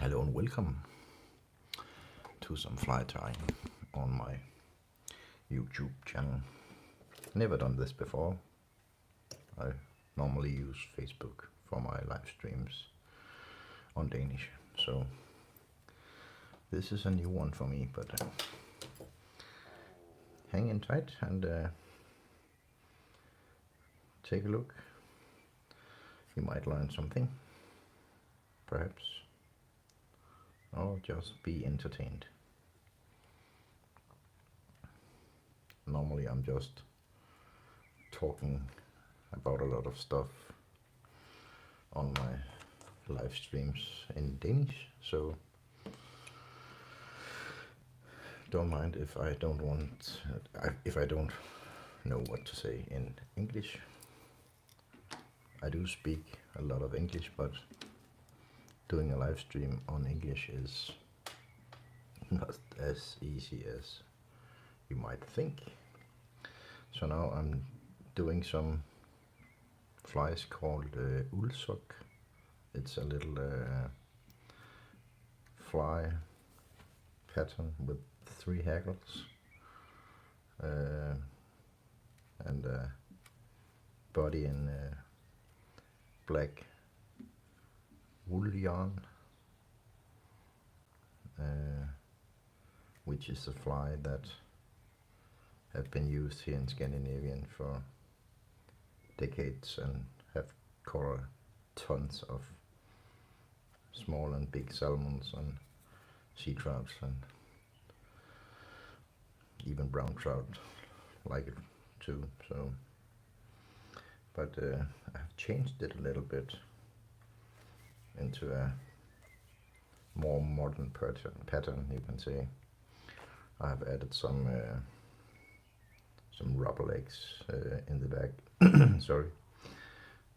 Hello and welcome to some fly tying on my YouTube channel. Never done this before. I normally use Facebook for my live streams on Danish, so this is a new one for me, but hang in tight and take a look. You might learn something, perhaps, or just be entertained. Normally I'm just talking about a lot of stuff on my live streams in Danish, so don't mind if I don't know what to say in English. I do speak a lot of English, but doing a live stream on English is not as easy as you might think. So now I'm doing some flies called uldsock. It's a little fly pattern with 3 hackles and body in black wool yarn, which is a fly that have been used here in Scandinavia for decades and have caught tons of small and big salmons and sea trouts and even brown trout like it too. So, but I've changed it a little bit into a more modern pattern, you can say. I've added some rubber legs in the back, sorry,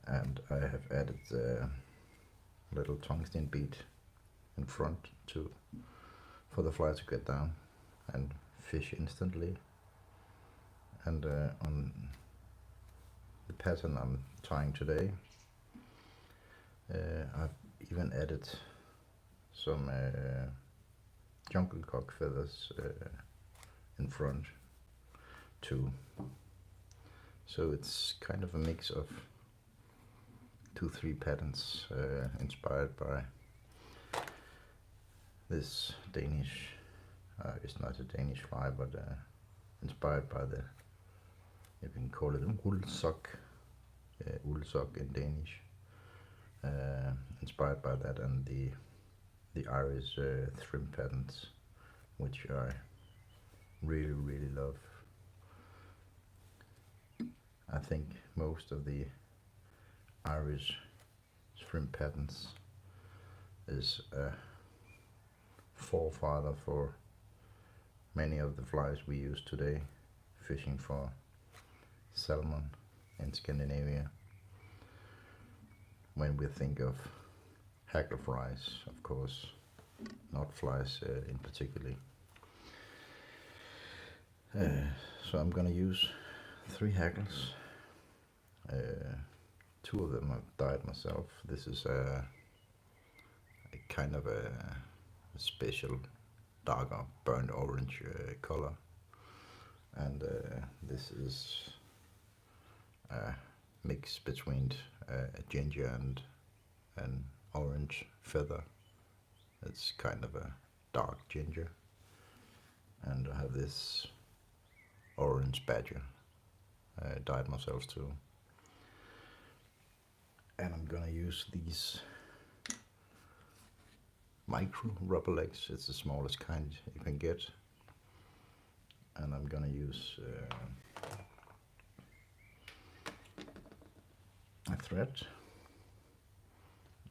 and I have added a little tungsten bead in front for the fly to get down and fish instantly. And on the pattern I'm tying today, I've even added some jungle cock feathers in front too. So it's kind of a mix of 2-3 patterns inspired by this Danish, it's not a Danish fly, but inspired by the, you can call it uldsock, uldsock in Danish. Inspired by that and the Irish shrimp patterns, which I really love. I think most of the Irish shrimp patterns is a forefather for many of the flies we use today fishing for salmon in Scandinavia. When we think of hackle flies, of course, not flies in particular. So I'm gonna use 3 hackles. 2 of them I've dyed myself. This is a kind of a special darker burnt orange color, and this is a mix between a ginger and an orange feather. It's kind of a dark ginger, and I have this orange badger dyed myself too. And I'm gonna use these micro rubber legs. It's the smallest kind you can get, and I'm gonna use a thread.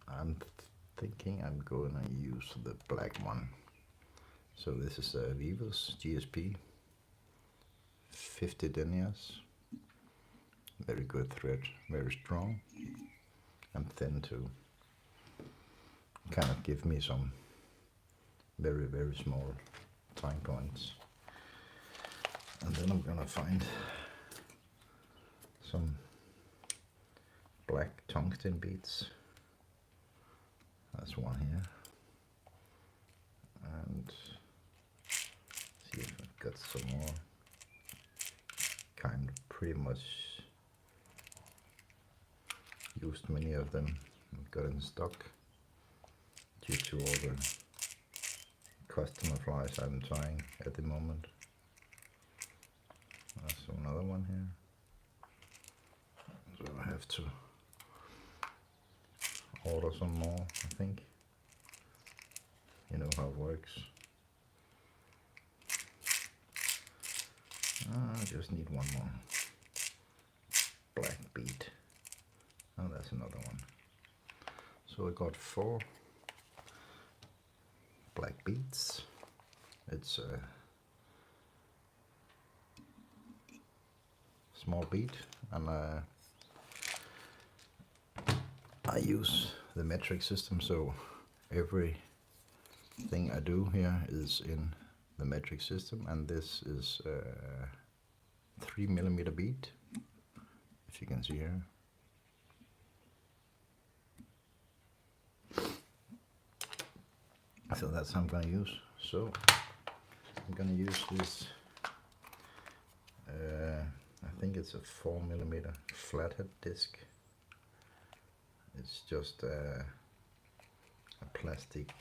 I'm thinking I'm gonna use the black one. So this is a Weaver's GSP 50 deniers. Very good thread, very strong and thin to kind of give me some very small tying points. And then I'm gonna find some black tungsten beads. That's one here. and see if I've got some more. Kind of pretty much used many of them and got in stock due to all the customer flies I'm trying at the moment. There's another one here, so I have to order some more, I think. You know how it works. I just need one more black bead. Oh, that's another one. So I got 4 black beads. It's a small bead, and I use the metric system, so everything I do here is in the metric system, and this is a 3mm bead, if you can see here. So that's how I'm gonna use. So I'm gonna use this, I think it's a 4mm flathead disc. It's just a plastic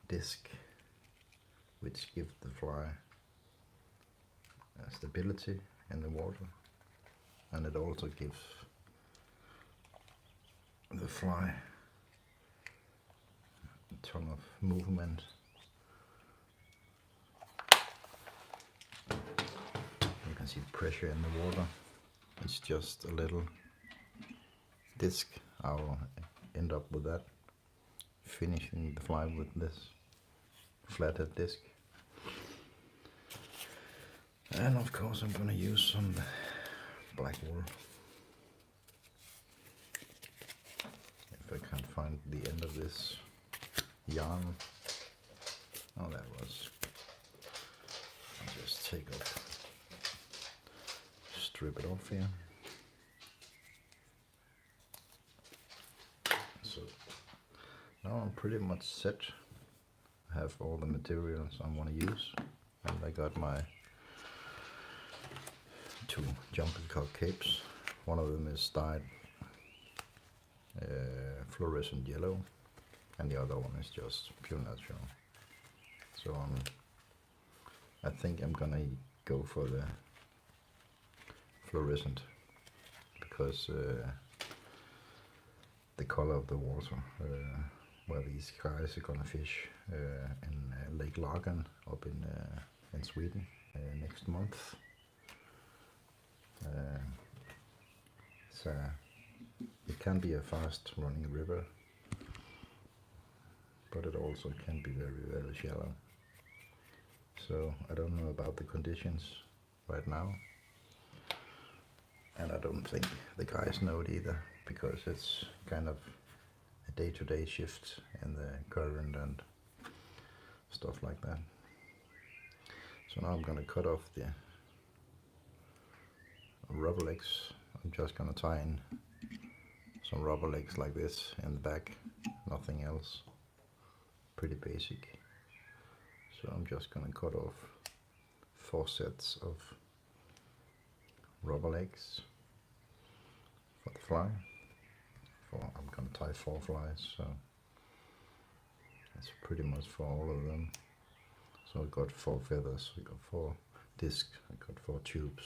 disc which gives the fly stability in the water, and it also gives the fly a ton of movement. You can see the pressure in the water. It's just a little disc. I'll end up with that, finishing the fly with this flathead disc. And of course I'm gonna use some black wool. If I can't find the end of this yarn. Oh, that was. I'll just take off, strip it off here. So now I'm pretty much set. I have all the materials I want to use, and I got my 2 jumping cock capes. One of them is dyed fluorescent yellow, and the other one is just pure natural. So I think I'm gonna go for the fluorescent, because the color of the water where these guys are gonna fish in Lake Lagan up in Sweden next month. So it can be a fast running river, but it also can be very, very shallow. So I don't know about the conditions right now, and I don't think the guys know it either, because it's kind of a day-to-day shift in the current and stuff like that. So now I'm gonna cut off the rubber legs. I'm just gonna tie in some rubber legs like this in the back, nothing else, pretty basic. So I'm just gonna cut off 4 sets of rubber legs for the fly. I'm gonna tie 4 flies, so that's pretty much for all of them. So I got 4 feathers, I got 4 discs, I got 4 tubes,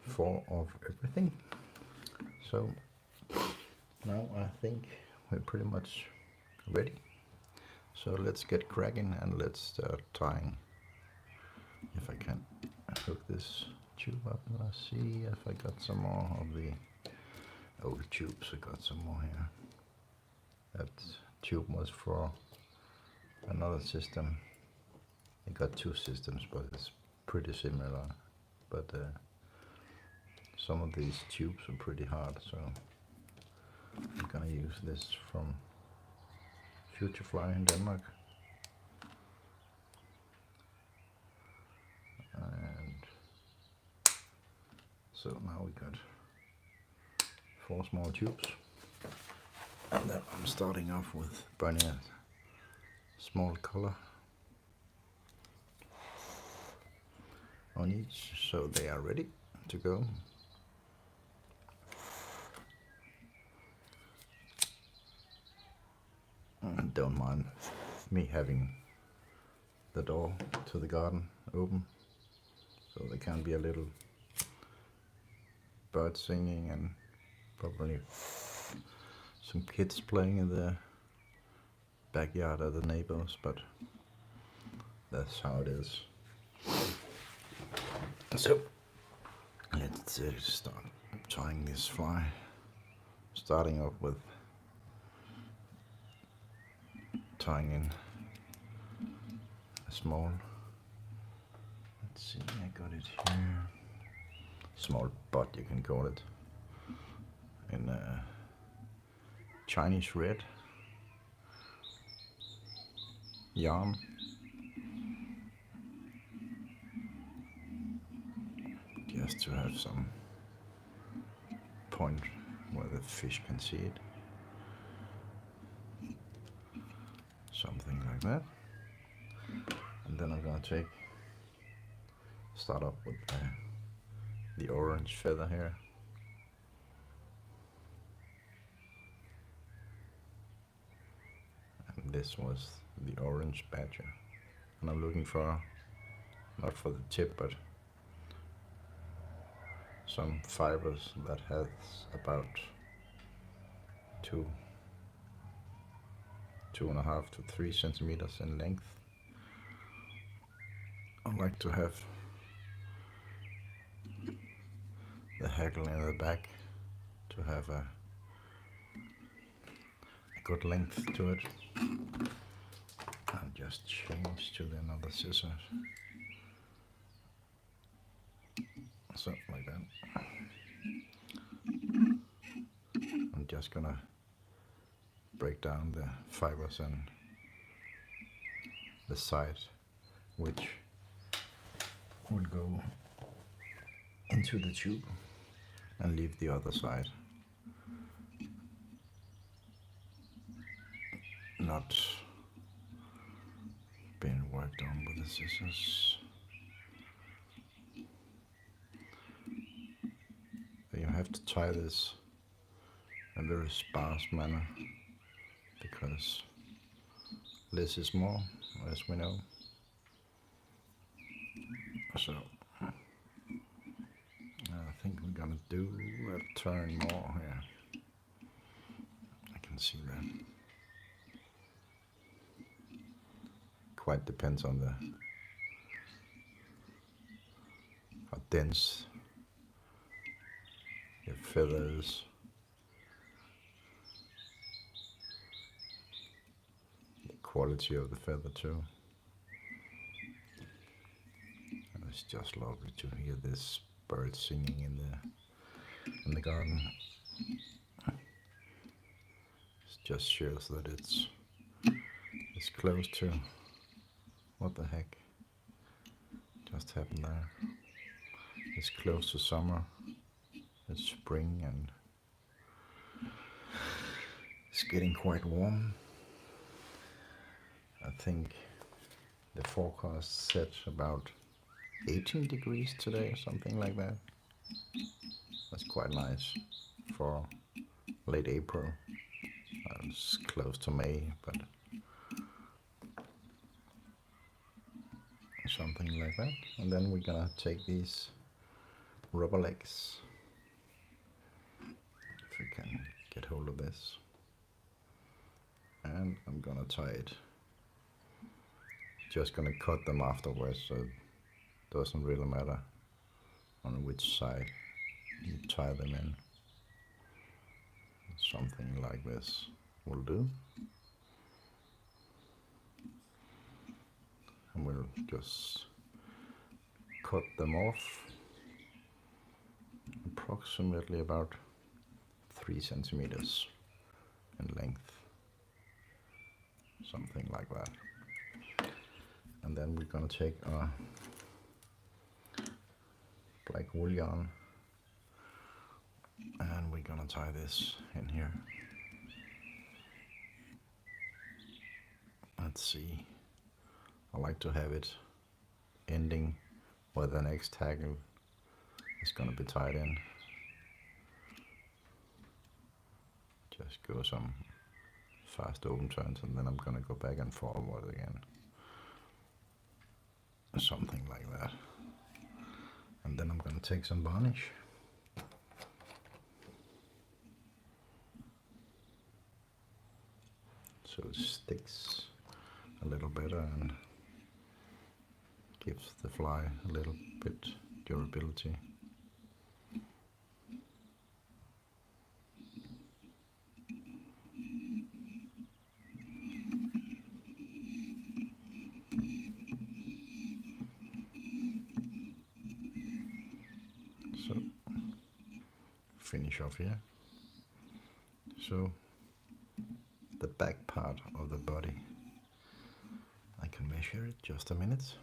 4 of everything. So now I think we're pretty much ready. So let's get cracking and let's start tying. If I can hook this tube up, let's see if I got some more of the old tubes. I got some more here. That tube was for another system. I got 2 systems, but it's pretty similar. But some of these tubes are pretty hard, so I'm gonna use this from Future Fly in Denmark. And so now we got 4 small tubes, and then I'm starting off with burning small collar on each, so they are ready to go. And don't mind me having the door to the garden open, so there can be a little bird singing and probably some kids playing in the backyard of the neighbors, but that's how it is. So let's start tying this fly, starting off with tying in a small, let's see, I got it here, small butt you can call it, in Chinese red yarn. Just to have some point where the fish can see it. Something like that. And then I'm gonna start up with the orange feather here. And this was the orange badger. And I'm looking for, not for the tip, but some fibers that has about 2.5 to 3 centimeters in length. I like to have the hackle in the back to have a good length to it. I'll just change to the another scissors. So like that. I'm just gonna break down the fibers and the side which will go into the tube and leave the other side not being worked on with the scissors. You have to tie this in a very sparse manner because less is more, as we know. So I think we're gonna do a turn more here. I can see that. Quite depends on how dense your feather is. The quality of the feather too. And it's just lovely to hear this bird singing in the garden. It just shows that it's close to, what the heck just happened there? It's close to summer. It's spring and it's getting quite warm. I think the forecast said about 18 degrees today or something like that. That's quite nice for late April. It's close to May, but something like that. And then we're gonna take these rubber legs, if we can get hold of this, and I'm gonna tie it. Just gonna cut them afterwards, so it doesn't really matter on which side you tie them in. Something like this will do. And we'll just cut them off approximately about 3 centimeters in length, something like that. And then we're gonna take our black wool yarn and we're gonna tie this in here. I Let's see. I like to have it ending where the next hackle is gonna be tied in. Just go some fast open turns, and then I'm gonna go back and forward again. Something like that. And then I'm gonna take some varnish. So it sticks a little better and gives the fly a little bit durability. So finish off here. So the back part of the body, I can measure it just a minute.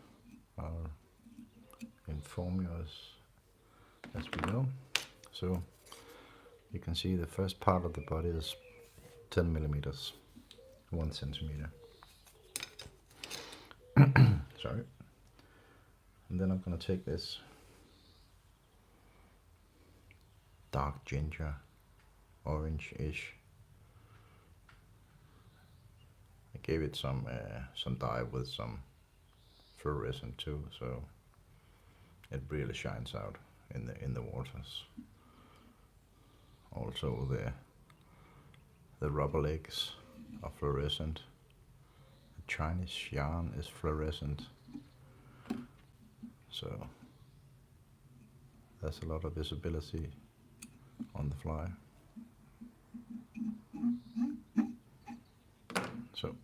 I'll inform you as we go. So you can see the first part of the body is 10 millimeters, 1 centimeter. Sorry. And then I'm gonna take this dark ginger, orange-ish. I gave it some dye with some fluorescent too, so it really shines out in the waters. Also the rubber legs are fluorescent. The Chinese yarn is fluorescent. So there's a lot of visibility on the fly. So,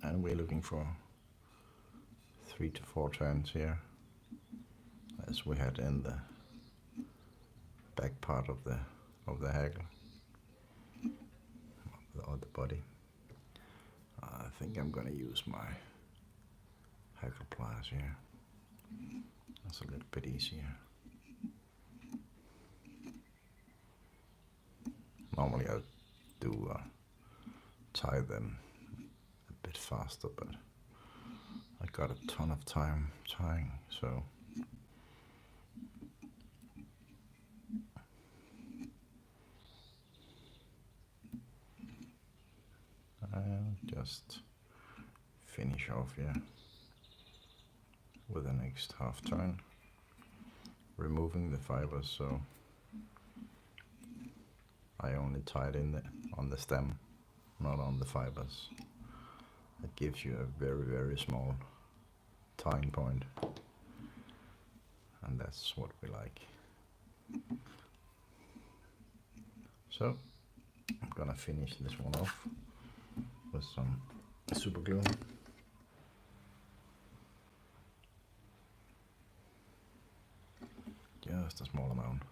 and we're looking for 3 to 4 turns here, as we had in the back part of the hackle or the body. I think I'm gonna use my hackle pliers here. That's a little bit easier. Normally I do tie them a bit faster, but I got a ton of time tying, so I'll just finish off here with the next half turn, removing the fibers, so I only tied in on the stem, not on the fibers. It gives you a very, very small tying point, and that's what we like. So I'm gonna finish this one off with some super glue. Just a small amount.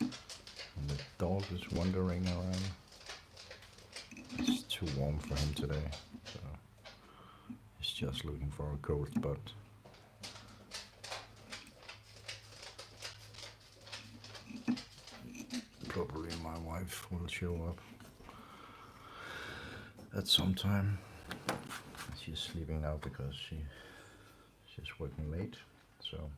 And the dog is wandering around. It's too warm for him today, so he's just looking for a cold spot. Probably my wife will show up at some time. She's sleeping now because she's working late, so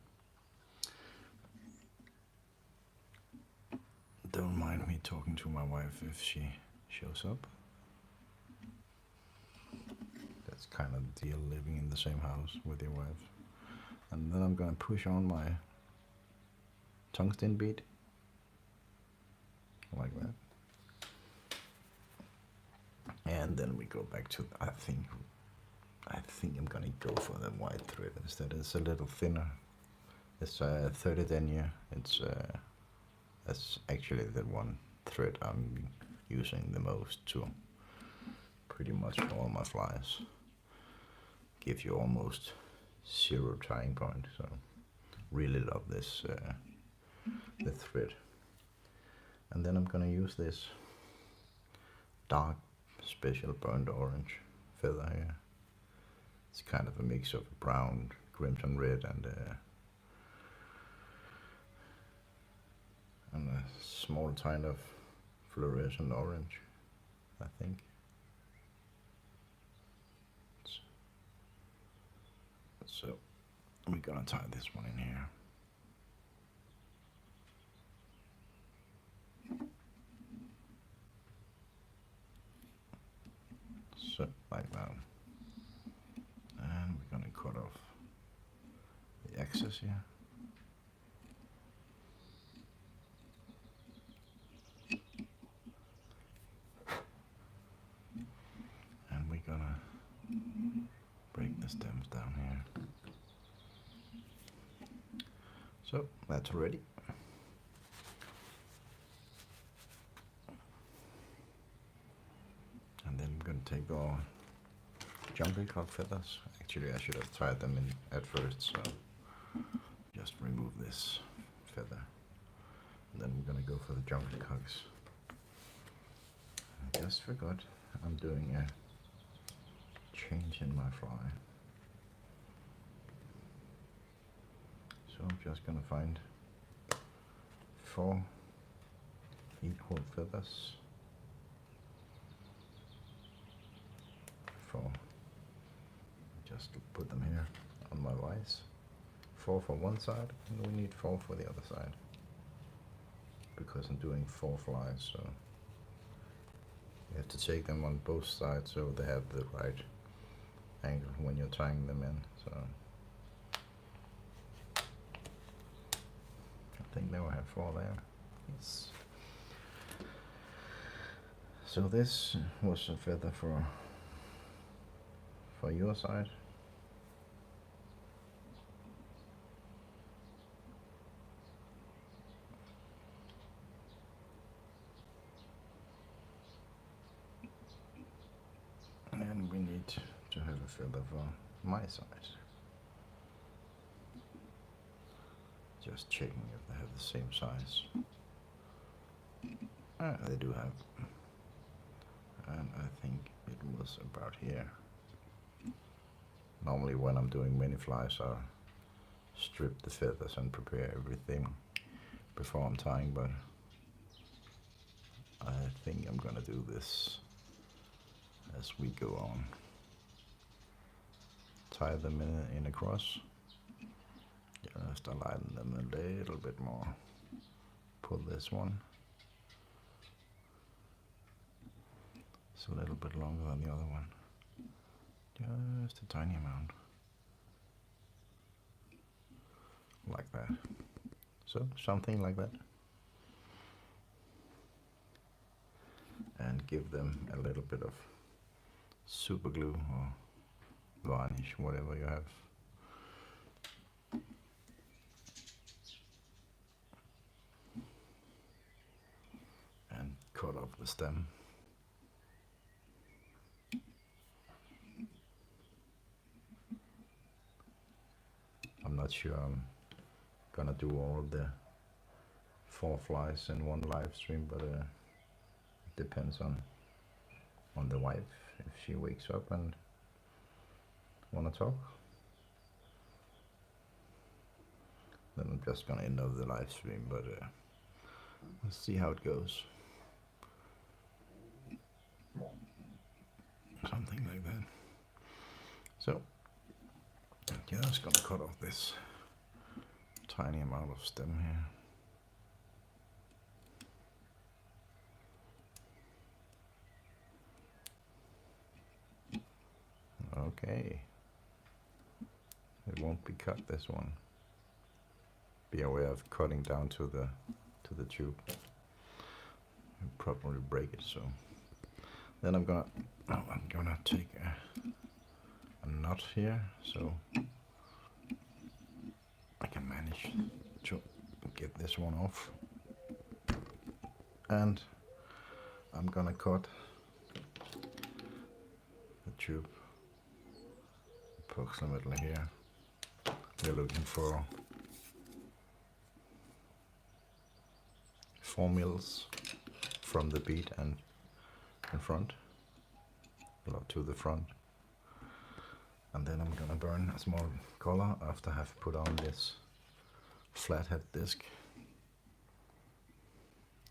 don't mind me talking to my wife if she shows up. That's kind of the deal, living in the same house with your wife. And then I'm gonna push on my tungsten bead like that, and then we go back to, I think I'm gonna go for the white thread instead. It's a little thinner. It's 30 denier. It's that's actually the one thread I'm using the most to pretty much all my flies. Gives you almost 0 tying point. So really love this the thread. And then I'm gonna use this dark special burnt orange feather here. It's kind of a mix of brown, crimson red, and a small kind of fluorescent orange, I think. So we're gonna tie this one in here. So like that. And we're gonna cut off the excess here. And we're gonna break the stems down here. So that's ready. And then we're going to take our jungle cock feathers. Actually, I should have tied them in at first, so just remove this feather. And then we're going to go for the jungle cocks. I just forgot I'm doing a change in my fly. So I'm just going to find 4 equal feathers. 4. Just put them here on my vise. 4 for one side, and we need 4 for the other side. Because I'm doing 4 flies, so you have to take them on both sides so they have the right angle when you're tying them in. So I think they will have 4 there. Yes. So this was a feather for your side. And we need to have a feather for my side. Just checking if they have the same size. They do have. And I think it was about here. Normally when I'm doing many flies, I strip the feathers and prepare everything before I'm tying, but I think I'm gonna do this as we go on. Tie them in a cross. Just align them a little bit more. Pull this one. It's a little bit longer than the other one. Just a tiny amount. Like that. So, something like that. And give them a little bit of super glue or varnish, whatever you have. And cut off the stem. I'm not sure I'm gonna do all of the 4 flies in one live stream, but it depends on the wife. If she wakes up and wanna talk, then I'm just gonna end up the live stream, but let's see how it goes. Something like that. So I'm just gonna cut off this tiny amount of stem here. Okay. It won't be cut, this one. Be aware of cutting down to the tube. You'll probably break it, so then I'm gonna take a knot here, so I can manage to get this one off. And I'm gonna cut the tube approximately here. We're looking for 4 mils from the bead and in front, to the front. And then I'm gonna burn a small collar after I have put on this flathead disc.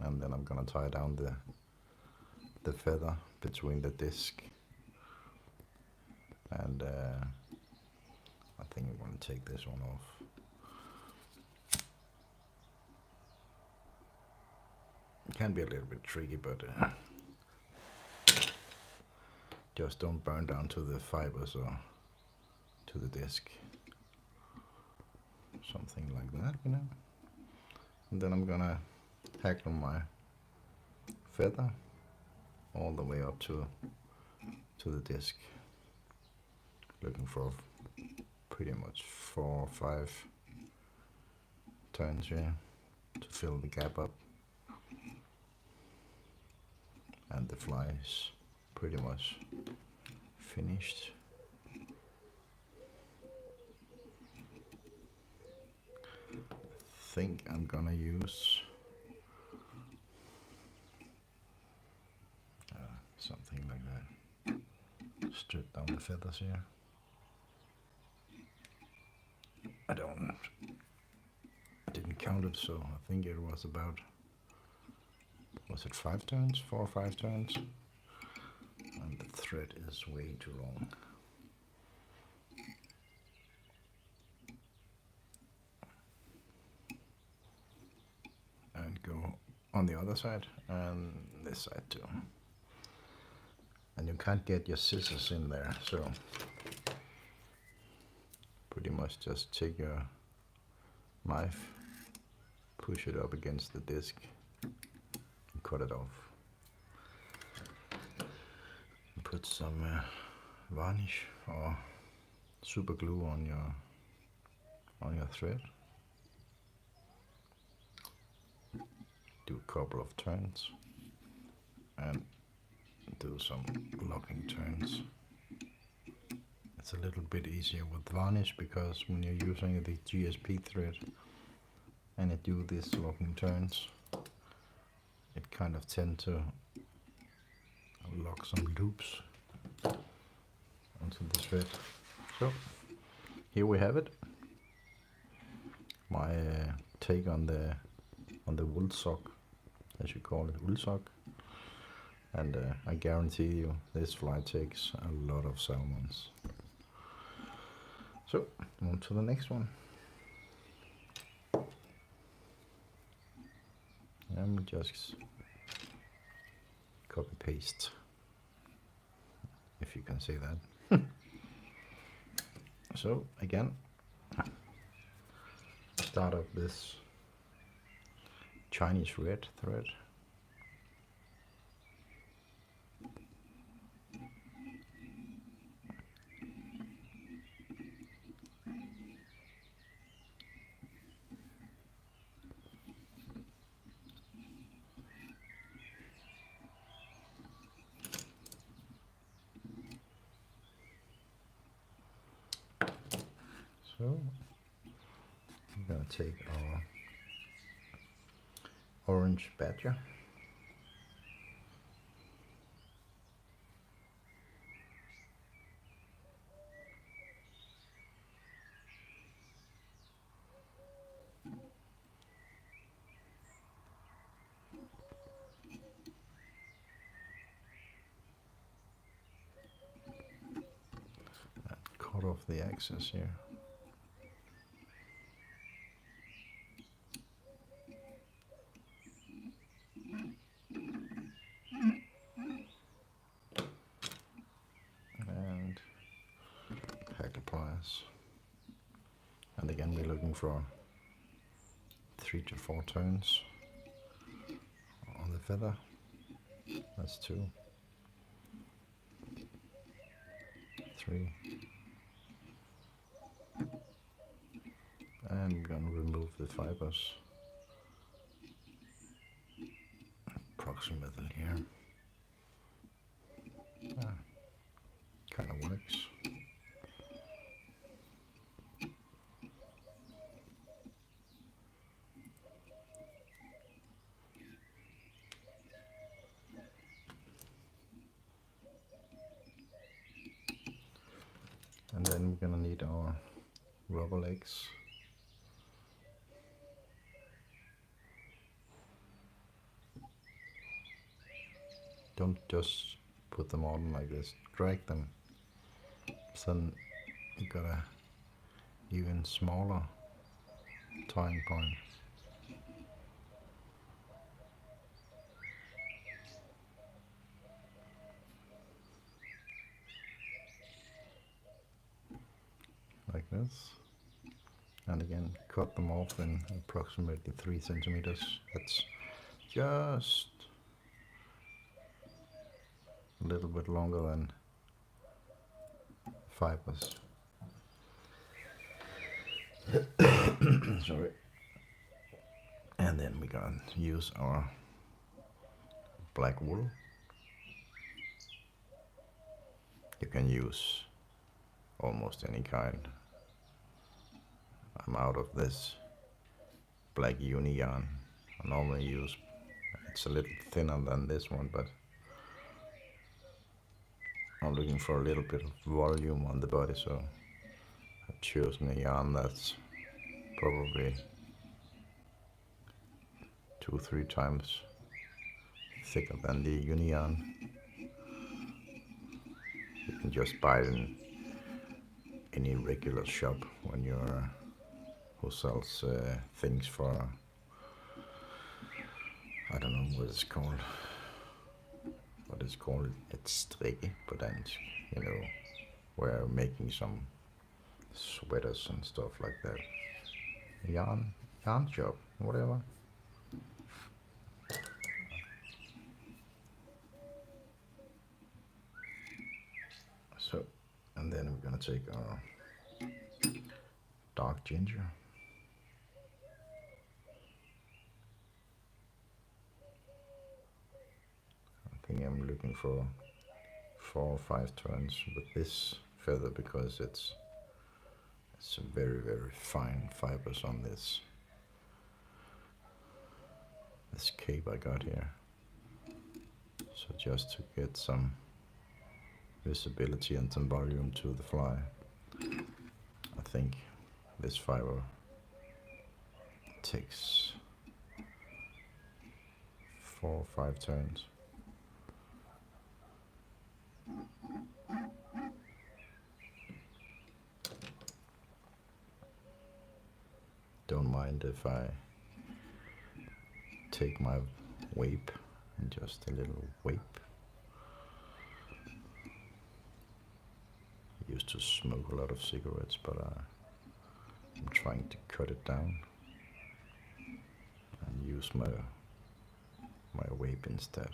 and then I'm gonna tie down the feather between the disc, and I think I'm gonna take this one off. It can be a little bit tricky, but just don't burn down to the fibers or to the disc. Something like that, you know. And then I'm gonna hackle my feather all the way up to the disc. Looking for pretty much 4 or 5 turns here to fill the gap up. And the fly is pretty much finished. I think I'm gonna use something like that. Strip down the feathers here. I didn't count it, so I think it was about, was it 5 turns? 4 or 5 turns? And the thread is way too long. And go on the other side and this side too. And you can't get your scissors in there, so pretty much just take your knife, push it up against the disc, and cut it off. Put some varnish or super glue on your thread. Do a couple of turns and do some locking turns. It's a little bit easier with varnish because when you're using the GSP thread and you do these locking turns, it kind of tends to lock some loops onto the thread. So here we have it. My take on the wool sock, as you call it, wool sock. And I guarantee you this fly takes a lot of salmons. So on to the next one. And we just copy paste, if you can say that. So again, start up this Chinese red thread. So I'm gonna take our orange badger. And cut off the excess here. And hackle pliers. And again we're looking for 3 to 4 turns on the feather. That's 2, 3. And I'm going to remove the fibers approximately here. Kind of works. And then we're gonna need our rubber legs. don't just put them on like this, drag them, so then you got a even smaller tying point. Like this. And again, cut them off in approximately 3 centimeters. That's just a little bit longer than fibers. Sorry. And then we're gonna use our black wool. You can use almost any kind. I'm out of this black uni yarn. I normally use, it's a little thinner than this one, but I'm looking for a little bit of volume on the body, so I've chosen a yarn that's probably 2-3 times thicker than the uni yarn. You can just buy it in any regular shop when you're who sells things for, I don't know what it's called. What it's called, it's strikke, but then, you know, we're making some sweaters and stuff like that. Yarn shop, whatever. So, and then we're gonna take our dark ginger. I think I'm looking for 4 or 5 turns with this feather because it's very, very fine fibers on this cape I got here. So just to get some visibility and some volume to the fly, I think this fiber takes 4 or 5 turns. Don't mind if I take my wape and just a little wape. I used to smoke a lot of cigarettes, but I'm trying to cut it down and use my wape instead.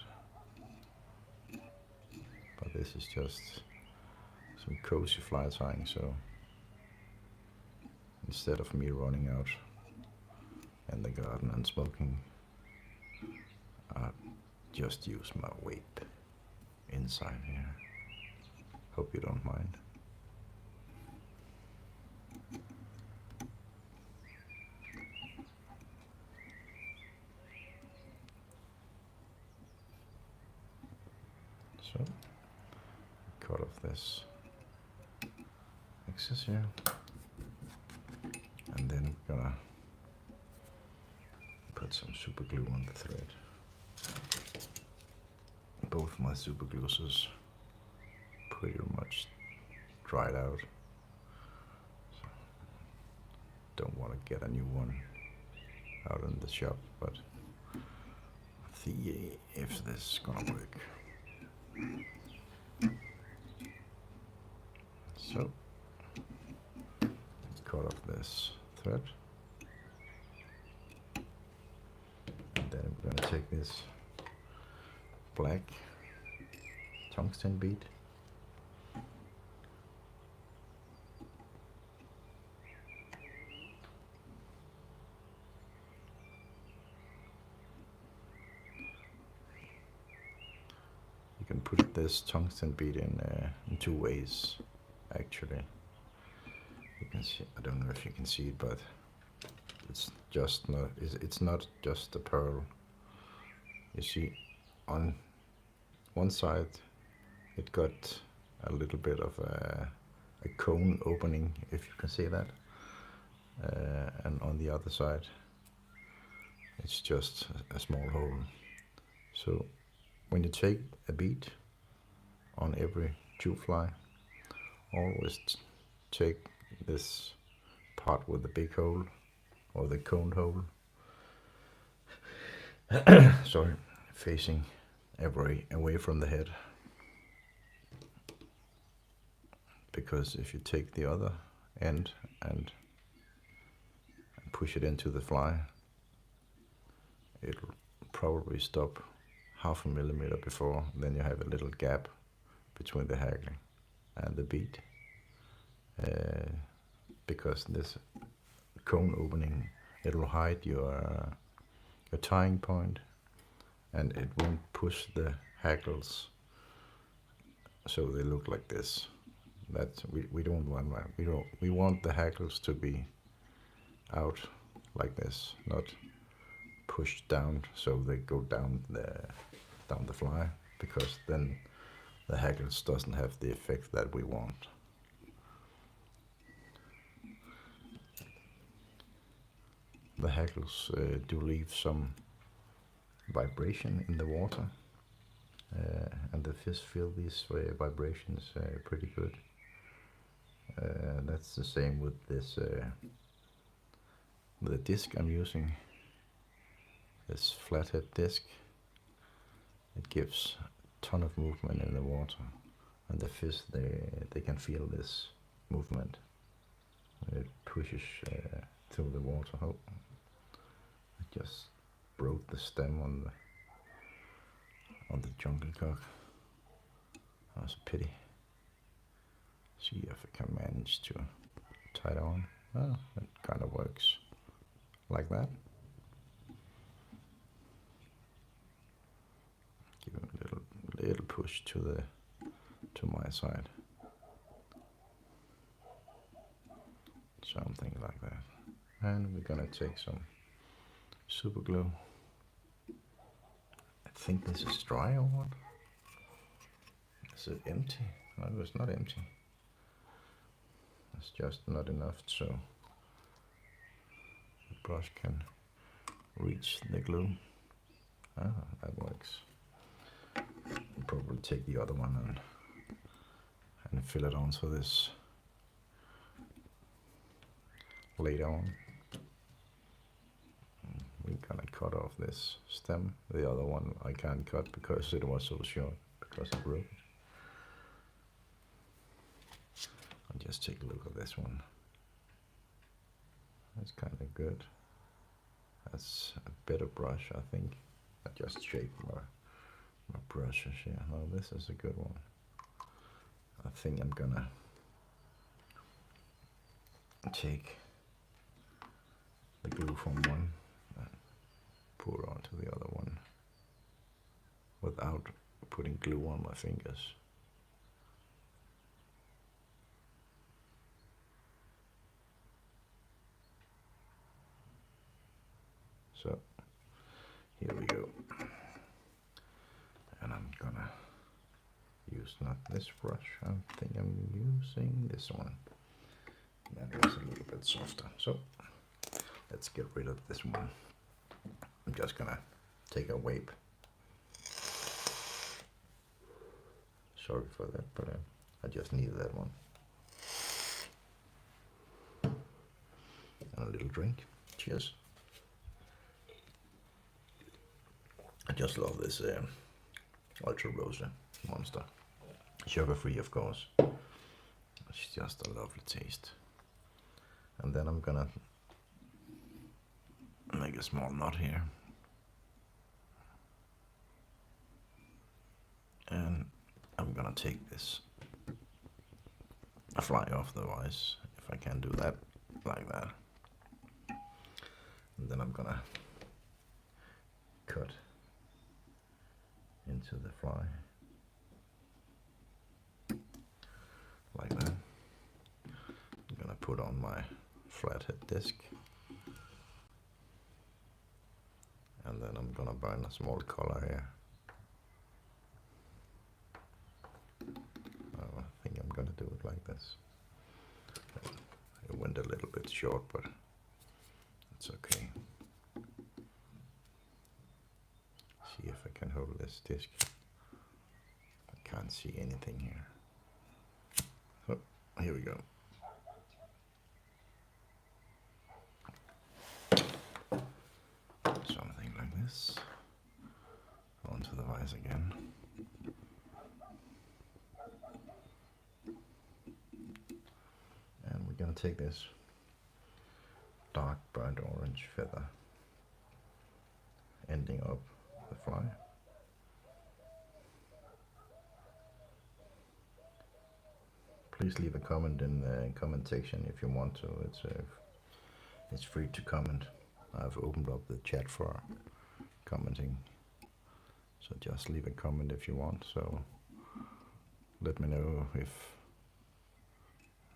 But this is just some cozy fly tying, so instead of me running out in the garden and smoking, I just use my wape inside here. Hope you don't mind. So, cut off this excess here. And then we're gonna put some super glue on the thread. Both my super glues is pretty much dried out. So don't want to get a new one out in the shop, but see if this is gonna work. So cut off this thread, and then we're gonna take this black tungsten bead, you can put this tungsten bead in 2 ways actually. You can see, I don't know if you can see it, but it's not just a pearl. You see, on one side it got a little bit of a cone opening, if you can see that, and on the other side it's just a small hole. So when you take a bead on every tube fly, always take this part with the big hole or the cone hole, sorry, facing away from the head. Because if you take the other end and push it into the fly, it'll probably stop half a millimeter before. Then you have a little gap between the hackle and the bead, because this cone opening, it'll hide your tying point, and it won't push the hackles so they look like this. That we don't want that. We want the hackles to be out like this, not pushed down so they go down the fly, because then the hackles doesn't have the effect that we want. The hackles do leave some vibration in the water, and the fish feel these vibrations pretty good. That's the same with this the disc I'm using, this flathead disc. It gives a ton of movement in the water, and the fish they can feel this movement. It pushes through the water. Oh, I just broke the stem on the jungle cock. That was a pity. See if I can manage to tie it on. Oh, it kind of works like that. Give it a little push to my side. Something like that. And we're gonna take some super glue. I think this is dry or what? Is it empty? No, it's not empty. It's just not enough so the brush can reach the glue. Ah, that works. I'll probably take the other one and fill it onto this later on. We're gonna cut off this stem. The other one I can't cut because it was so short, because I broke it. I'll just take a look at this one. That's kind of good. That's a better brush, I think. I just shaped my brushes here. Oh, this is a good one. I think I'm gonna take the glue from one and pour onto the other one without putting glue on my fingers. So here we go, and I'm gonna use not this brush, I think I'm using this one. That was a little bit softer, so let's get rid of this one. I'm just gonna take a wipe. Sorry for that, but I just needed that one. And a little drink. Cheers. I just love this ultra rosé monster. Sugar free, of course. It's just a lovely taste. And then I'm gonna make a small knot here. And I'm gonna take this fly off the vise, if I can do that, like that. And then I'm gonna cut into the fly like that. I'm gonna put on my flathead disc, and then I'm gonna burn a small collar here. I think I'm gonna do it like this. It went a little bit short, but it's okay. See if I can hold this disc. can't see anything here. So here we go. Something like this. Onto the vise again. And we're gonna take this dark burnt orange feather ending up the fly. Please leave a comment in the comment section if you want to. It's free to comment. I've opened up the chat for commenting, so just leave a comment if you want. So let me know if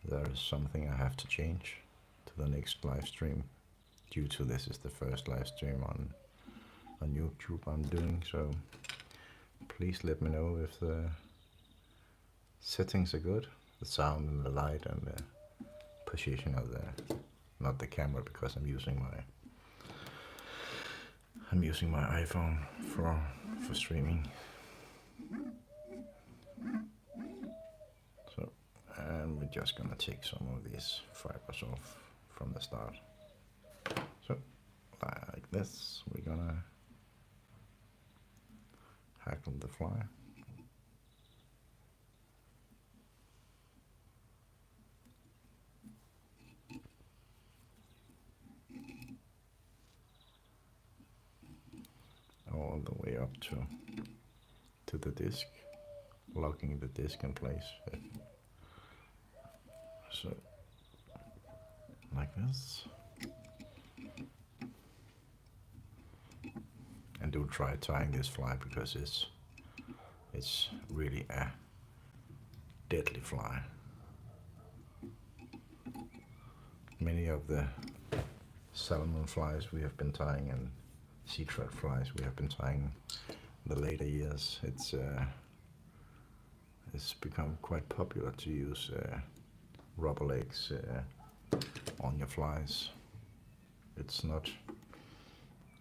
there is something I have to change to the next live stream, due to this is the first live stream on YouTube I'm doing. So please let me know if the settings are good, the sound and the light and the position of the, not the camera, because I'm using my iPhone for streaming. So, and we're just gonna take some of these fibers off from the start. So like this, we're gonna hackle the fly. All the way up to the disc, locking the disc in place. So like this. And do try tying this fly, because it's really a deadly fly. Many of the salmon flies we have been tying and sestrout flies we have been tying in the later years, it's become quite popular to use rubber legs on your flies. It's not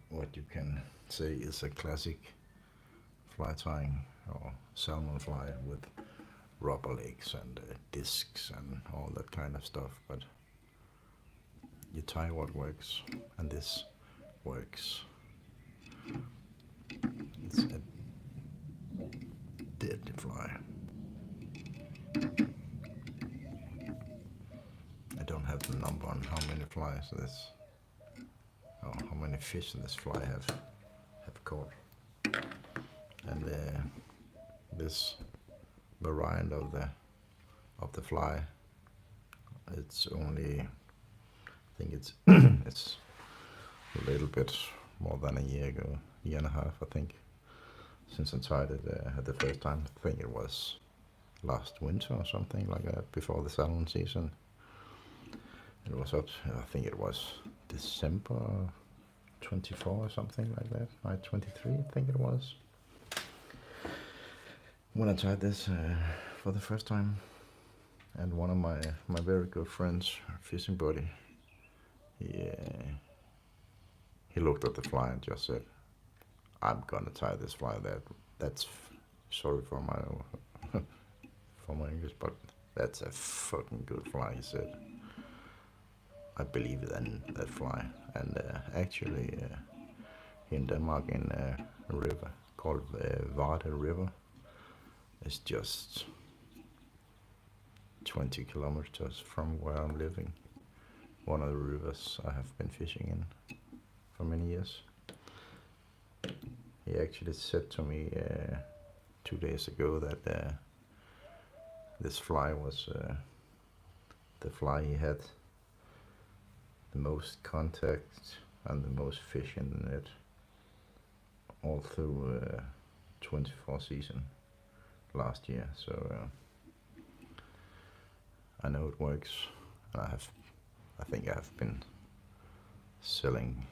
what you can say is a classic fly tying or salmon fly with rubber legs and discs and all that kind of stuff, but you tie what works, and this works. It's a deadly fly. I don't have the number on how many flies this, or how many fish this fly have caught. And this variant of the fly, it's only, I think it's it's a little bit more than a year ago, year and a half I think, since I tried it the first time. I think it was last winter or something like that, before the salmon season. It was up, I think it was December 24 or something like that, 23 I think it was, when I tried this for the first time. And one of my very good friends, fishing buddy, he looked at the fly and just said, I'm gonna tie this fly. That's sorry for my for my English, but that's a fucking good fly, he said. I believe in that fly. And actually here in Denmark, in a river called Varde River, it's just 20 kilometers from where I'm living. One of the rivers I have been fishing in for many years. He actually said to me 2 days ago that this fly was the fly he had the most contact and the most fish in it all through 24 season last year. So I know it works. I think I have been selling,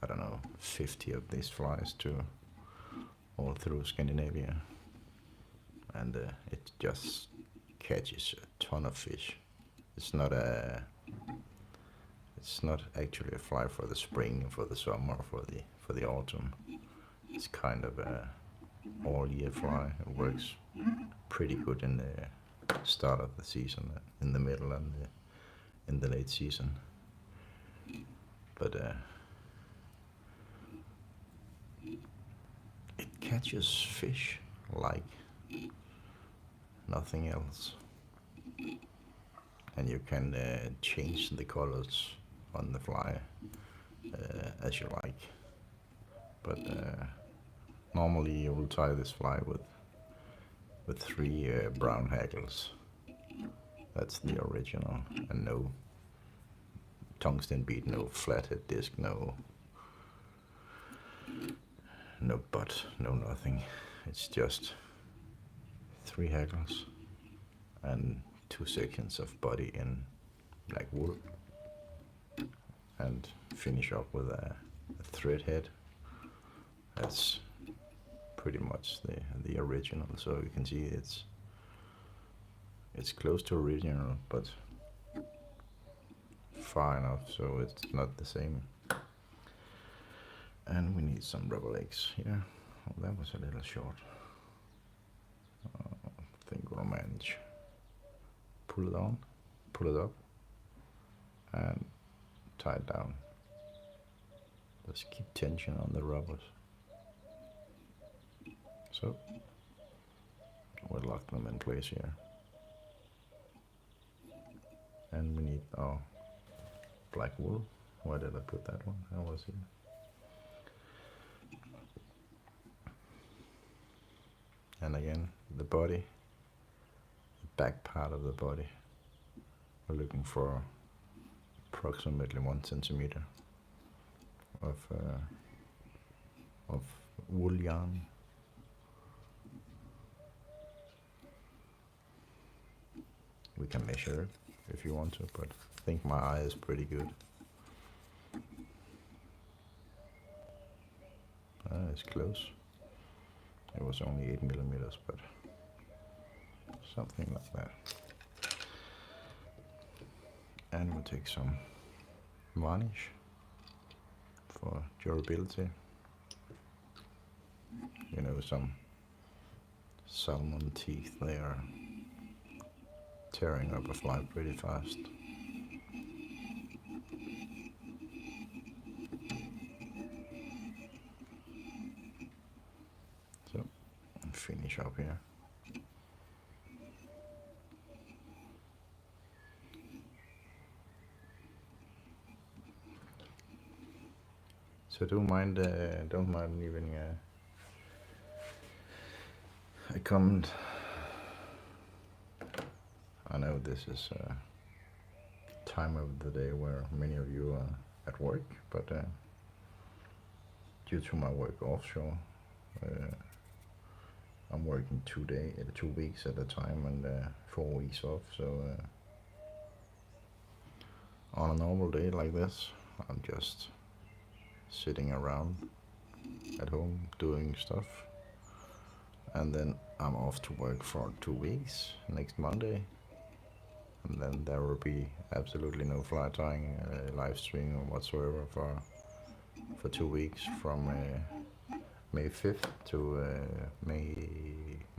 I don't know, 50 of these flies to all through Scandinavia, and it just catches a ton of fish. It's not actually a fly for the spring, for the summer, for the autumn. It's kind of a all year fly. It works pretty good in the start of the season, in the middle, and in the late season. But it catches fish like nothing else, and you can change the colors on the fly as you like. But normally you will tie this fly with 3 brown hackles. That's the original, and no tungsten bead, no flathead disc, no butt, no nothing. It's just 3 hackles and 2 sections of body in black wool, and finish up with a thread head. That's pretty much the original. So you can see it's close to original, but far enough so it's not the same. And we need some rubber legs here. Oh, that was a little short. I think we'll manage. Pull it on, pull it up, and tie it down. Just keep tension on the rubbers. So we'll lock them in place here. And we need our black wool. Where did I put that one? How was it? And again, the body, the back part of the body, we're looking for approximately 1 centimeter of wool yarn. We can measure it if you want to, but I think my eye is pretty good. It's close. It was only 8 millimeters, but something like that. And we'll take some varnish for durability. You know, some salmon teeth, they are tearing up a fly pretty fast. So, finish up here. So don't mind leaving a comment. I know this is a time of the day where many of you are at work, but due to my work offshore, I'm working 2 weeks at a time and 4 weeks off. So on a normal day like this, I'm just sitting around at home doing stuff, and then I'm off to work for 2 weeks next Monday, and then there will be absolutely no fly tying, live streaming or whatsoever for 2 weeks, from May 5th to May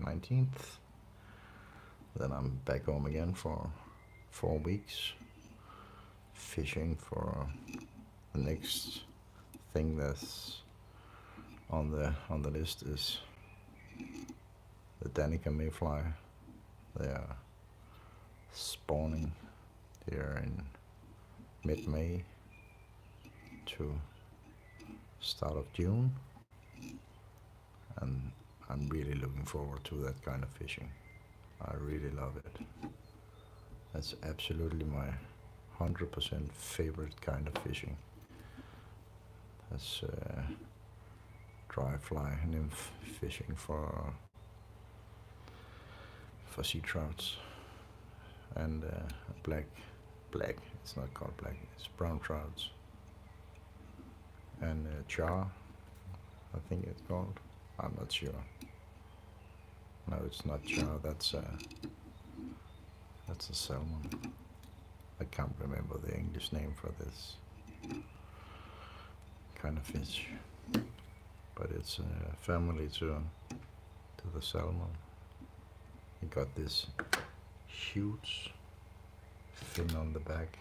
19th. Then I'm back home again for 4 weeks, fishing for the next thing that's on the list is the Danica mayfly. They are spawning here in mid-May to start of June, and I'm really looking forward to that kind of fishing. I really love it. That's absolutely my 100% favorite kind of fishing. That's dry fly nymph fishing for sea trouts and black, it's not called black, it's brown trouts, and char, I think it's called. I'm not sure. No, it's not char, that's a salmon. I can't remember the English name for this kind of fish, but it's a family to the salmon. He got this huge fin on the back.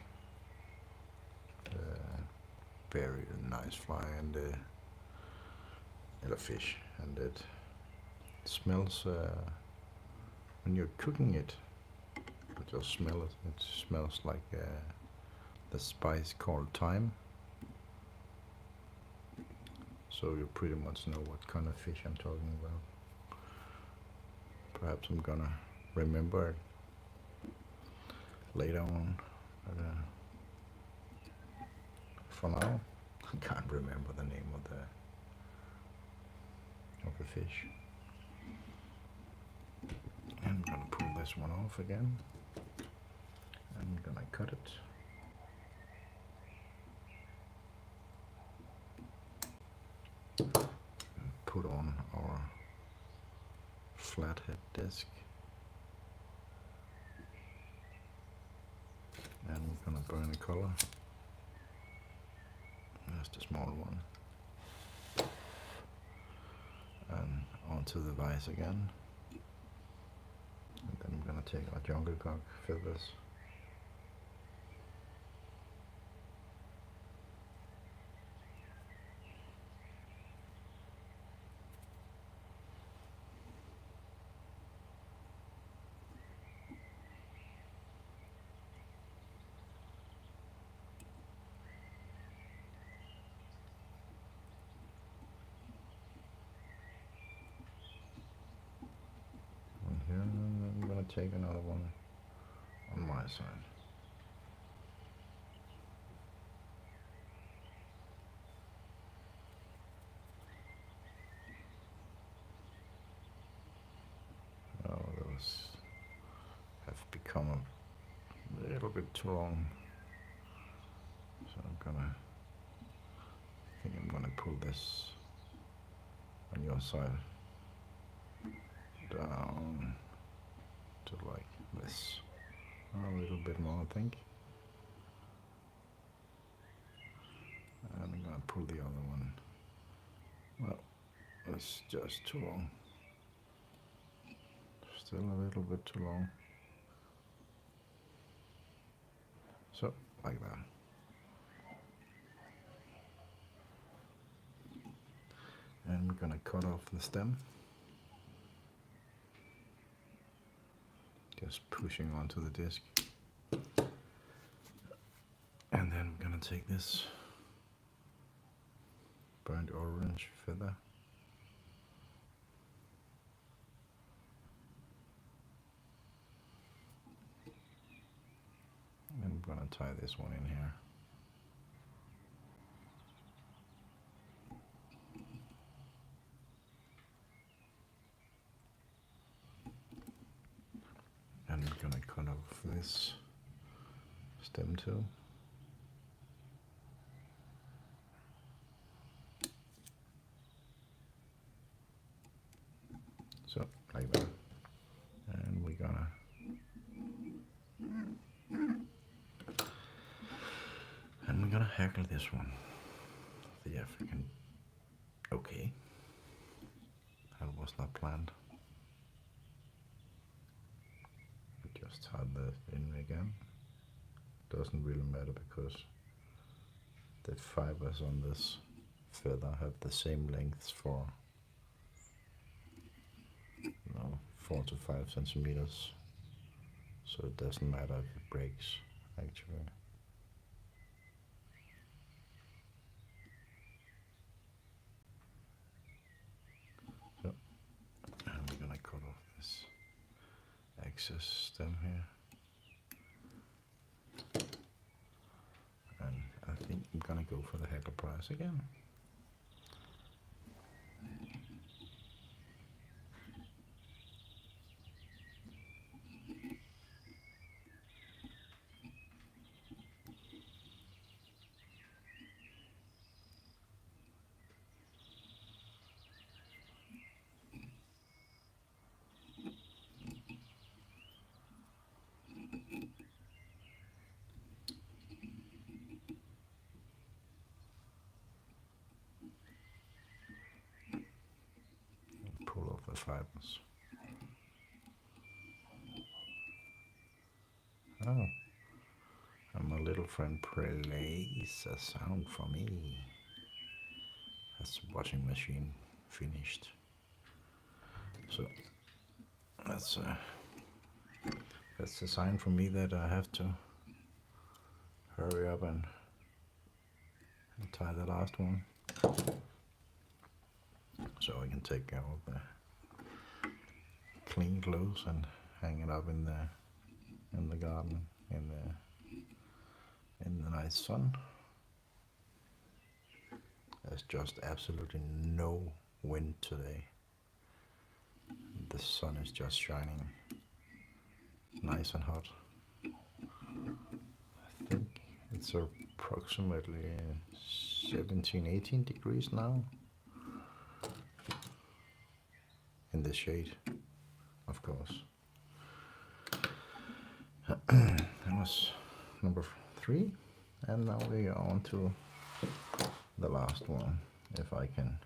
Very nice fly and a fish, and it smells when you're cooking it. You just smell it. It smells like the spice called thyme. So you pretty much know what kind of fish I'm talking about. Perhaps I'm gonna remember it later on. But, for now, I can't remember the name of the fish. I'm gonna pull this one off again. I'm gonna cut it. Put on our flathead disc. And we're gonna burn a color. That's the small one. And onto the vise again. And then I'm gonna take our jungle cock feathers. Here, and I'm gonna take another one on my side. Oh, those have become a little bit too long. So I think I'm gonna pull this on your side down to like this. A little bit more, I think. And I'm gonna pull the other one. Well, it's just too long. Still a little bit too long. So, like that. And we're gonna cut off the stem. Just pushing onto the disc. And then we're gonna take this burnt orange feather. And I'm gonna tie this one in here. And I'm gonna cut off this stem too. So, like that. And we're gonna hackle this one. The African. Okay. That was not planned. We just tie that in again. Doesn't really matter because the fibers on this feather have the same lengths for 4 to 5 centimeters, so it doesn't matter if it breaks actually. So, and we're gonna cut off this excess stem here, and I think I'm gonna go for the hackle price again. the fibers. Oh, and my little friend plays a sound for me. That's the washing machine finished. So that's a sign for me that I have to hurry up and tie the last one, so I can take out the clean clothes and hang it up in the garden in the nice sun. There's just absolutely no wind today. The sun is just shining nice and hot. I think it's approximately 17-18 degrees now in the shade, of course. That was number 3, and now we are on to the last one. If I can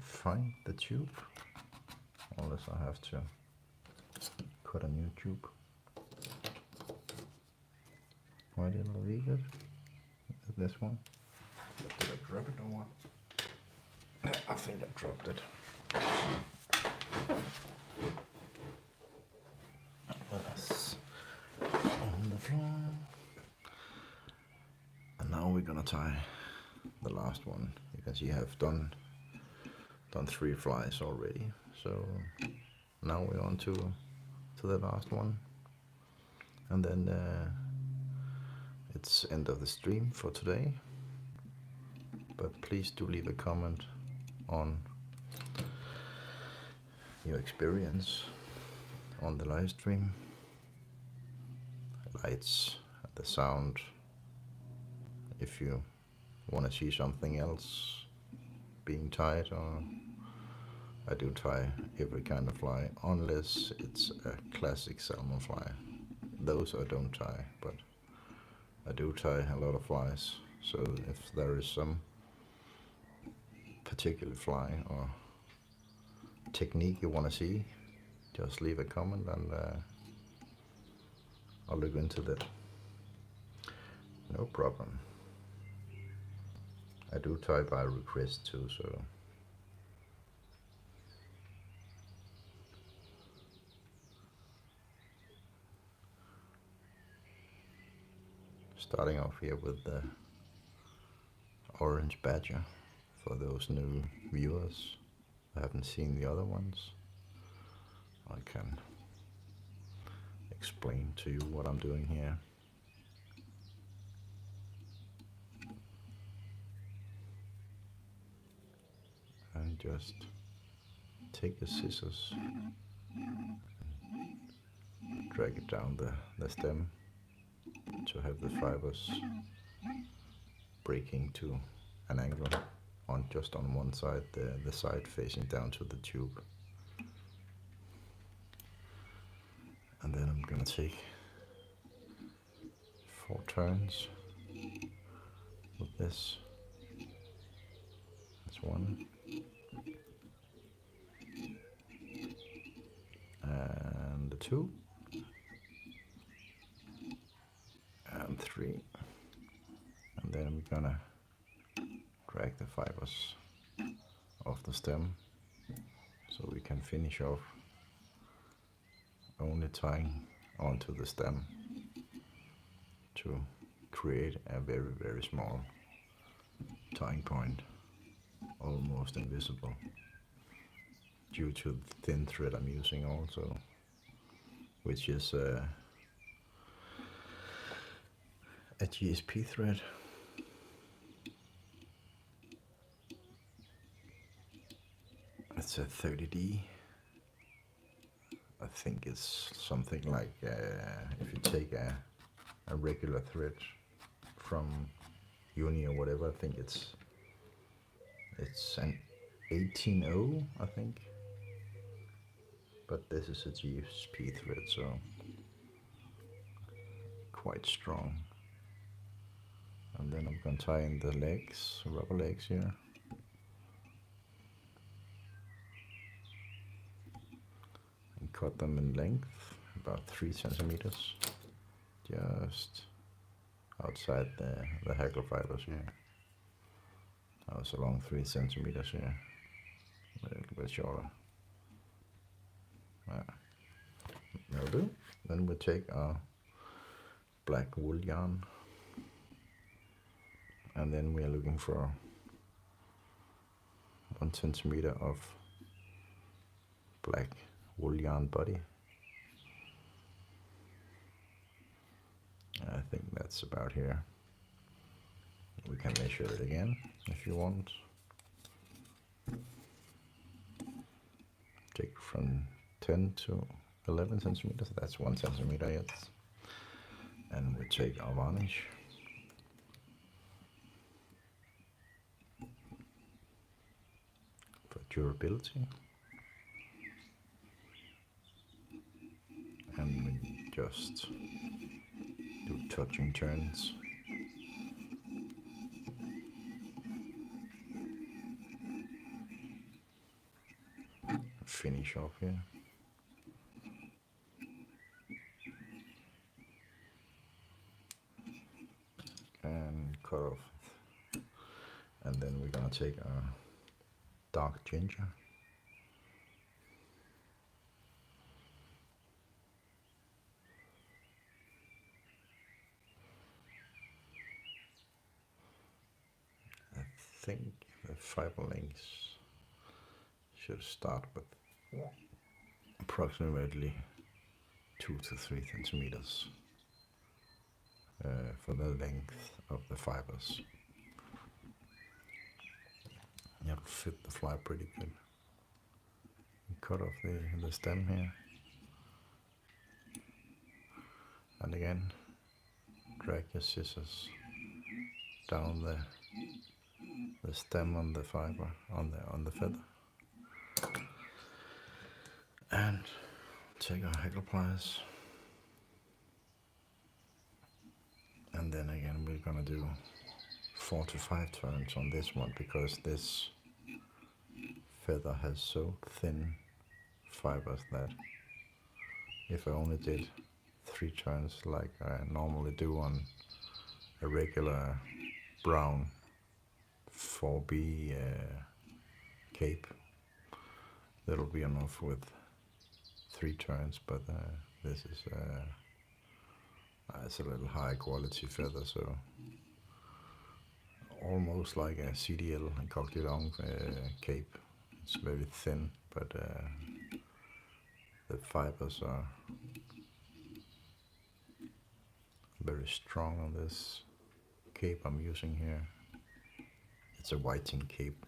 find the tube, unless I have to cut a new tube. Why did I leave it? This one? Did I drop it or what? I think I dropped it. That's on the floor. And now we're gonna tie the last one. You can see I have done 3 flies already. So now we're on to the last one, and then it's end of the stream for today. But please do leave a comment on your experience on the live stream, lights, the sound. If you want to see something else being tied, or I do tie every kind of fly, unless it's a classic salmon fly. Those I don't tie, but I do tie a lot of flies. So if there is some particular fly or technique you want to see, just leave a comment and I'll look into that. No problem. I do tie by request too, so starting off here with the orange badger. For those new viewers who haven't seen the other ones, I can explain to you what I'm doing here. And just take the scissors and drag it down the stem to have the fibers breaking to an angle on just on one side, the side facing down to the tube. And then I'm gonna take 4 turns with this. That's 1. And the 2. And 3. And then we're gonna drag the fibers off the stem, so we can finish off only tying onto the stem to create a very, very small tying point, almost invisible, due to the thin thread I'm using also, which is a GSP thread. It's a 30D. I think it's something like if you take a regular thread from uni or whatever, I think it's an 18.0, I think. But this is a GSP thread, so quite strong. And then I'm going to tie in the legs, rubber legs here. cut them in length, about 3 centimeters, just outside the hackle fibers here. I was along 3 centimeters here, a little bit shorter. That'll do. Then we take our black wool yarn, and then we are looking for 1 centimeter of black wool yarn body. I think that's about here. We can measure it again if you want. Take from 10 to 11 centimeters, that's 1 centimeter, yes. And we take our varnish. For durability. And we just do touching turns. Finish off here. And cut off. And then we're gonna take our dark ginger. I think the fiber lengths should start with approximately 2 to 3 centimeters for the length of the fibers. That'll fit the fly pretty good. Cut off the stem here, and again drag your scissors down the stem on the fiber on the feather, and take our hackle pliers, and then again we're gonna do 4 to 5 turns on this one, because this feather has so thin fibers that if I only did 3 turns like I normally do on a regular brown 4B cape, that'll be enough with 3 turns, but this is it's a little high quality feather, so almost like a CDL, a coquillon cape. It's very thin, but the fibers are very strong on this cape I'm using here. It's a whiting cape.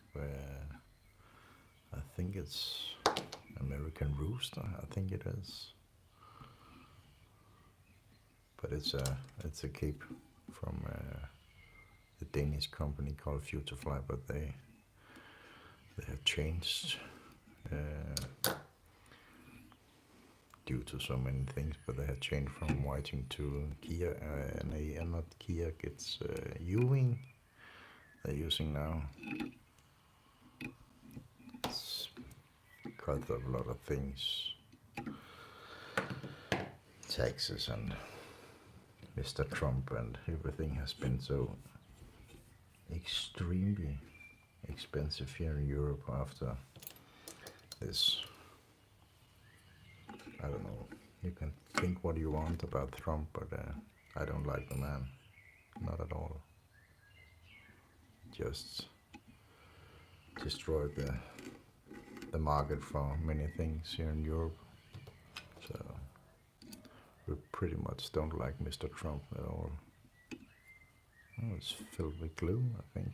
I think it's American Rooster. I think it is. But it's a cape from the Danish company called Flytying, but they have changed due to so many things. But they have changed from whiting to Kia, and not Kia. It's Ewing they're using now. It's because of a lot of things, taxes and Mr. Trump, and everything has been so extremely expensive here in Europe after this. I don't know, you can think what you want about Trump, but I don't like the man, not at all. Just destroyed the market for many things here in Europe, so we pretty much don't like Mr. Trump at all. Oh, it's filled with glue, I think.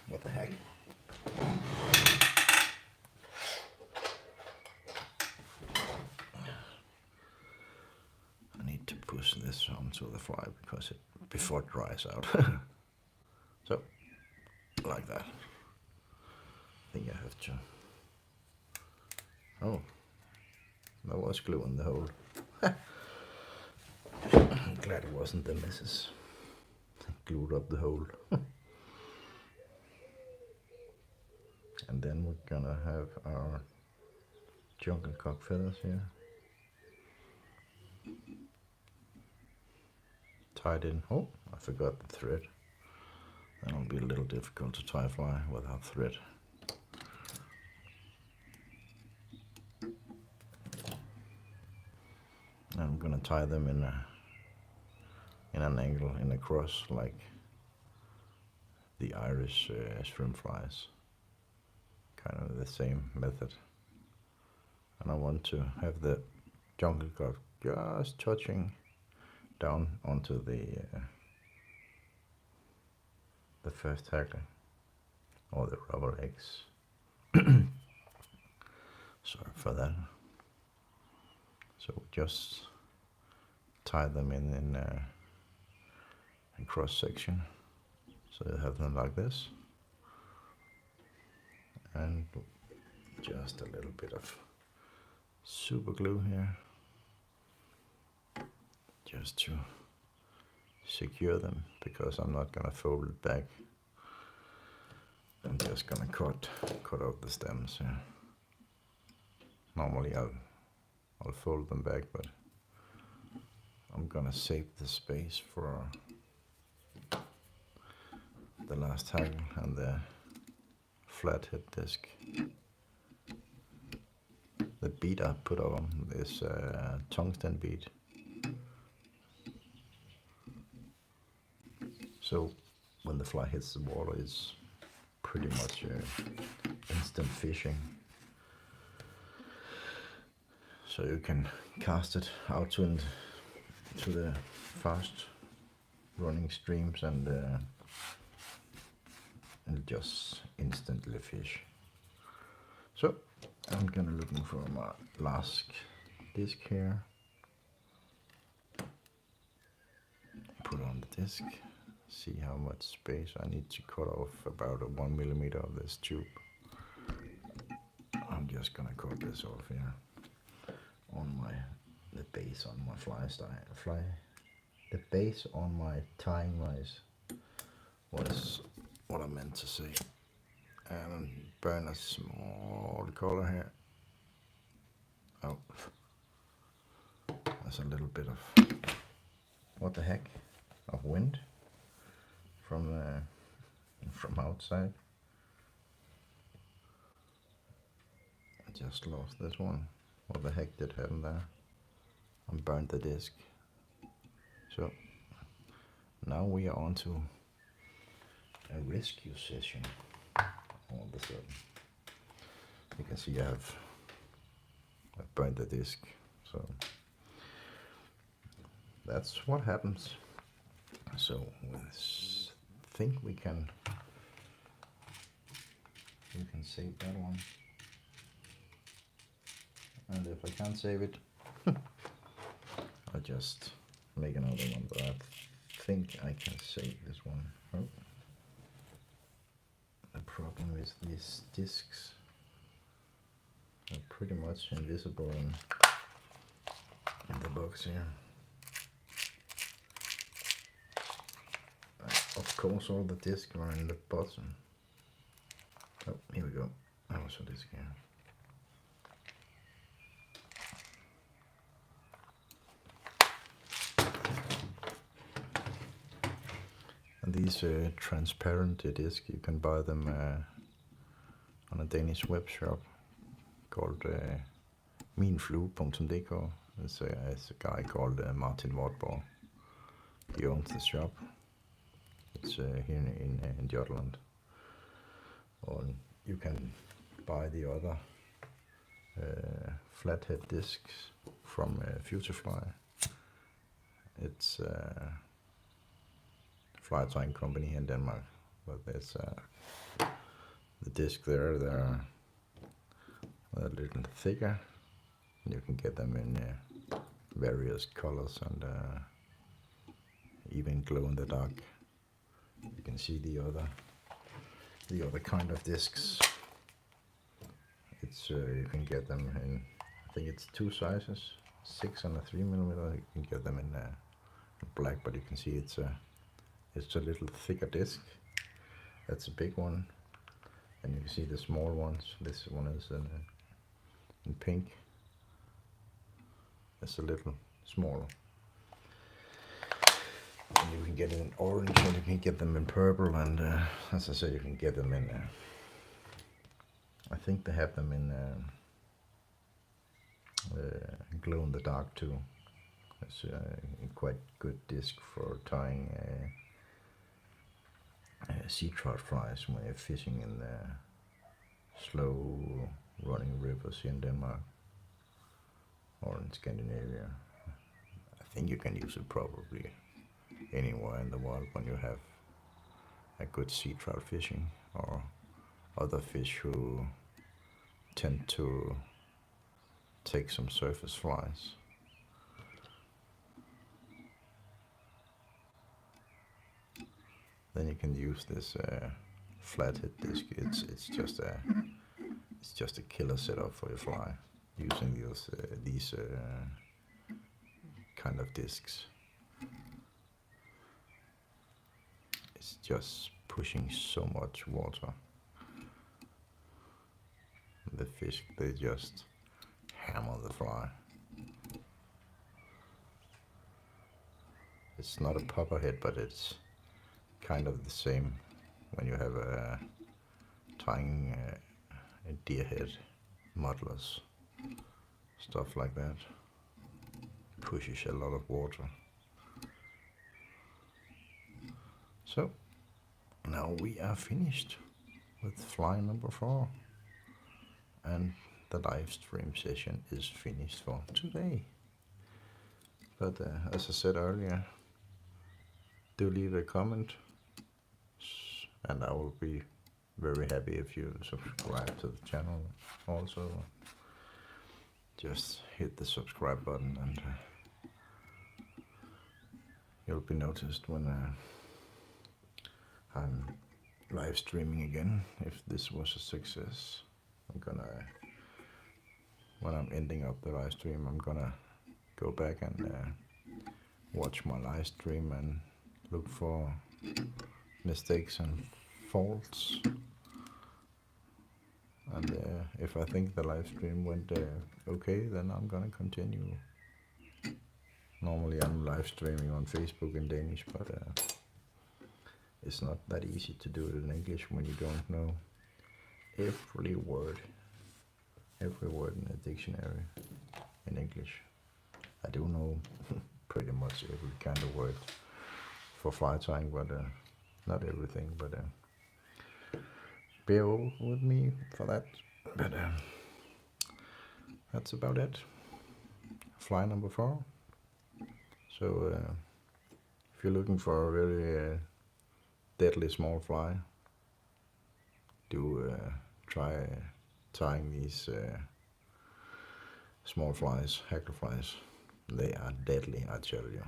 What the heck? I need to push this onto the fly because before it dries out. So, like that. I think I have to. Oh, there was glue in the hole. I'm glad it wasn't the missus. Glued up the hole. And then we're gonna have our jungle cock feathers here tied in. Oh, I forgot the thread. That'll be a little difficult to tie a fly without thread. And I'm gonna tie them in an angle, in a cross, like the Irish shrimp flies. Kind of the same method. And I want to have the jungle cock just touching down onto the first hackle, or the rubber eggs. Sorry for that. So just tie them in cross section, so you have them like this, and just a little bit of super glue here, just to secure them, because I'm not gonna fold it back. I'm just gonna cut out the stems here. Normally I'll fold them back, but I'm gonna save the space for the last hackle and the flathead disc. The bead I put on is a tungsten bead. So when the fly hits the water, it's pretty much instant fishing. So you can cast it out to the fast running streams and just instantly fish. So I'm gonna looking for my last disc here. Put on the disc. See how much space I need to cut off. About 1 millimeter of this tube. I'm just gonna cut this off here on the base on my the base on my tying vise was what I meant to say. And burn a small color here. Oh, there's a little bit of, what the heck, of wind from outside. I just lost this one. What the heck did happen there? I burned the disc. So now we are on to a rescue session. All of a sudden, you can see I've burned the disc. So that's what happens. So I think we can save that one. And if I can't save it, I'll just make another one. But I think I can save this one. Oh. The problem is these discs are pretty much invisible in the box here. Of course, all the discs are in the bottom. Oh, here we go. That was a disc here. And these transparent discs, you can buy them on a Danish web shop called minflue.dk. It's a guy called Martin Wartborg. He owns the shop. It's here in Jutland. Or you can buy the other flathead discs from Flytying. It's Flytying company in Denmark, but there's the disc there. They're a little thicker, and you can get them in various colors and even glow in the dark. You can see the other kind of discs. It's you can get them in, I think it's 2 sizes, 6 and a 3 millimeter. You can get them in black, but you can see it's a little thicker disc. That's a big one, and you can see the small ones. This one is in pink. It's a little smaller. And you can get it in orange, and you can get them in purple, and as I said, you can get them in. I think they have them in glow in the dark too. It's a quite good disc for tying sea trout flies when you're fishing in the slow running rivers here in Denmark or in Scandinavia. I think you can use it probably anywhere in the world when you have a good sea trout fishing or other fish who tend to take some surface flies. Then you can use this flathead disc. It's just a killer setup for your fly, using these kind of discs. It's just pushing so much water. The fish, they just hammer the fly. It's not a popper head, but it's kind of the same when you have tying a deer head, muddlers, stuff like that. Pushes a lot of water. So now we are finished with fly number 4, and the live stream session is finished for today. But as I said earlier, do leave a comment, and I will be very happy if you subscribe to the channel. Also, just hit the subscribe button, and you'll be noticed when I'm live streaming again. If this was a success, when I'm ending up the live stream, I'm gonna go back and watch my live stream and look for mistakes and faults. And if I think the live stream went okay, then I'm gonna continue. Normally I'm live streaming on Facebook in Danish, but it's not that easy to do it in English when you don't know every word in a dictionary in English. I do know pretty much every kind of word for fly tying, but not everything. But bear with me for that. But that's about it. Fly number 4. So if you're looking for a really deadly small fly, do try tying these small flies, hackle flies. They are deadly, I tell you.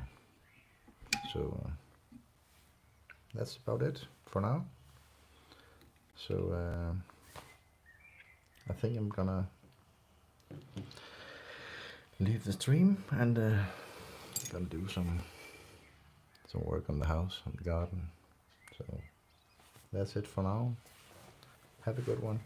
So that's about it for now. So I think I'm gonna leave the stream and gonna do some work on the house and the garden. So that's it for now. Have a good one.